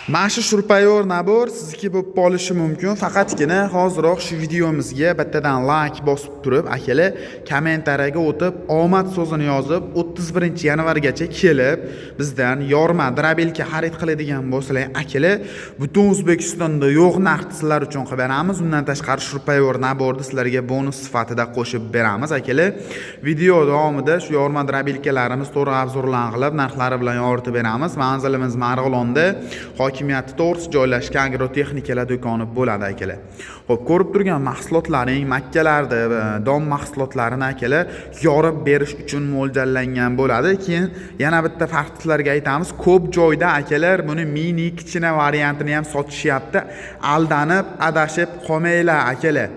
Mana shu shurpayor nabor sizniki bo'lib qolishi mumkin. Faqatgina hoziroq shu videomizga bittadan like bosib turib, akalar kommentariyaga o'tib, omad so'zini yozib, 31-yanvargacha kelib, bizdan yorma drabelka xarid qiladigan bo'lsalar, akalar, butun O'zbekistonda yo'q narx sizlar uchun qilib beramiz. Undan tashqari shurpayor naborni sizlarga bonus sifatida qo'shib beramiz, akalar. Video davomida shu yorma drabelkalarimiz to'g'ri obzorlanib, narxlari bilan yoritib beramiz. Manzilimiz Marg'ilonda hokimiyati to'g'risi joylashgan agrotexnikalar do'koni bo'ladi, akalar. Xo'p, ko'rib turgan mahsulotlaring makkalarda don mahsulotlarini akalar yorib berish uchun mo'ljallangan bo'ladi. Keyin yana bitta farqlarga aytamiz. Ko'p joyda akalar buni mini, kichkina variantini ham sotishyapti. Aldanib, adashib qolmanglar, akalar.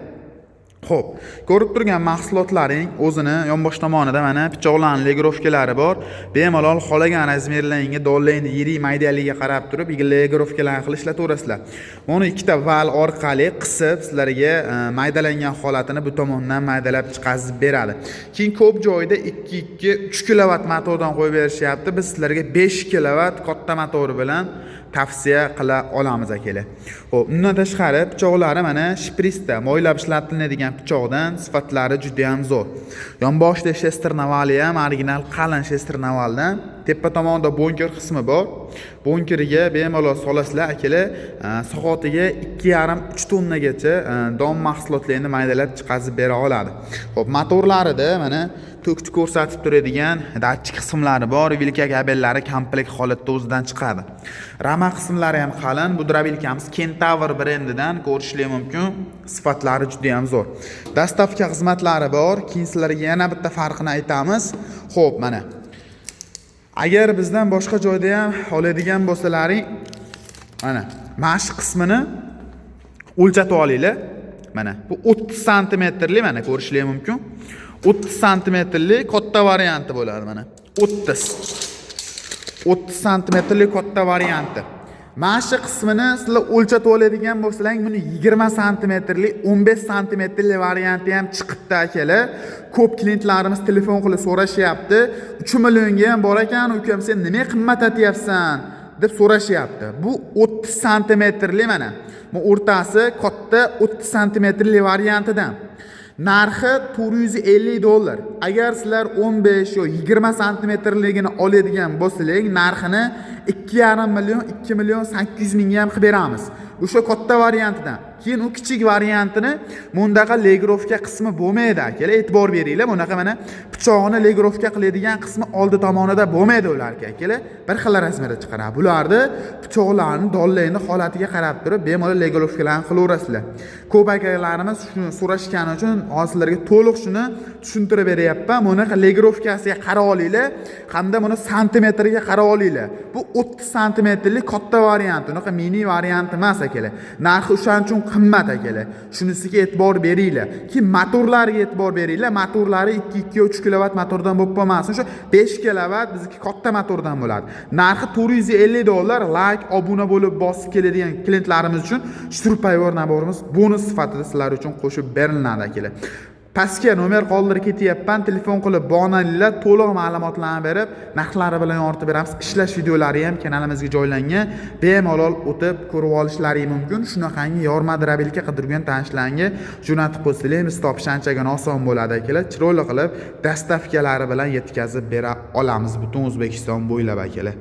Xo'p, ko'rib turgan mahsulotlaring o'zini yonbosh tomonida mana pichoqlarning legirovkalari bor. Bemalol xolagan razmerlaringga donlarni yirik maydaligiga qarab turib, legirovkalarni qilib ishlataverasizlar. Buni ikkita val orqali qisib sizlarga maydalangan holatini bu tomondan maydalab chiqazib beradi. Keyin ko'p joyda 2-3 kilovat motordan qo'yib berishyapti. Biz sizlarga 5 kilovat katta motori bilan tavsiya qila olamiz, akalar. Xo'p, undan tashqari pichoqlari mana shpritsda moylab ishlatiladigan pichoqdan sifatlari juda ham zo'r. Yonboshda shesternovali ham original qalin shesternovaldan, tepa tomonda bunker qismi bor. Bunkeriga bemalol solasizlar, akalar, soatiga 2,5-3 tonnagacha don mahsulotlarini maydalab chiqazib bera oladi. Xo'p, motorlarida mana to'kni ko'rsatib turadigan datchik qismlari bor, vilka kabellari komplekt holatda o'zidan chiqadi. Rama qismlari ham qalin. Bu drabelkamiz Kentaur brendidan ko'rishingiz mumkin. Sifatlari juda ham zo'r. Dastavka xizmatlari bor. Keyin sizlarga yana bitta farqini aytamiz. Xo'p, mana agar bizdan boshqa joyda ham oladigan bo'lsalaring, mana shu qismini o'lchatib olinglar. Mana bu 30 santimetrli, mana ko'rishingiz mumkin. 30 santimetrli katta varianti bo'ladi, mana 30 santimetrli katta varianti. Mana shu qismini sizlar o'lchatib oladigan bo'lsalaring, buni 20 santimetrli, 15 santimetrli varianti ham chiqibdi, akalar. Ko'p klientlarimiz telefon qilib so'rashyapti. 3 millionga ham bor ekan, ukam sen nima qimmat aytyapsan deb so'rashyapti. Bu 30 santimetrli, mana bu o'rtasi katta 30 santimetrli variantidan. Narxi $450. Agar sizlar 15 yo 20 santimetrligini oladigan bo'lsangiz, narxini 2,5 million, 2 million 800 mingga ham qilib beramiz. O'sha katta variantidan. Keyin u kichik variantini bundaqa legirovka qismi bo'lmaydi, akalar. E'tibor beringlar. Bunaqa mana pichoqni legirovka qiladigan qismi oldi tomonida bo'lmaydi ularga, akalar. Bir xil razmerda chiqaradi. Bularni pichoqlarni, donlarni holatiga qarab turib, bemalol legirovkalarni qilaverasizlar. Ko'p akalarimiz shuni so'rashgani uchun hozirlarga to'liq shuni tushuntirib beryapman. Bunaqa legirovkasiga qarab olinglar, hamda buni santimetriga qarab olinglar. Bu 30 santimetrli katta variant, unaqa mini variant emas, akalar. Narxi o'shaning uchun qimmat, akalar. Shunisiga e'tibor beringlar. Keyin motorlarga e'tibor beringlar. Motorlari 2-3 kilovat motordan bo'lib qolmasin. Shu 5 kilovat bizniki katta motordan bo'ladi. Narxi $450. Like, obuna bo'lib bosib keladigan klientlarimiz uchun shurpayor naborimiz bonus sifatida sizlar uchun qo'shib beriladi, akalar. Pastga nomer qoldirib ketyapman, telefon qilib bog'laninglar, to'liq ma'lumotlarni berib, narxlari bilan yoritib beramiz. Ishlash videolari ham kanalimizga joylangan. Bemalol o'tib ko'rib olishlaringiz mumkin. Shunaqangi yorma drabelka qidirgan tanishlarga jo'natib qo'ysangiz, biz topish anchagan oson bo'ladi, akalar. Chiroyli qilib dastavkalari bilan yetkazib bera olamiz butun O'zbekiston bo'ylab, akalar.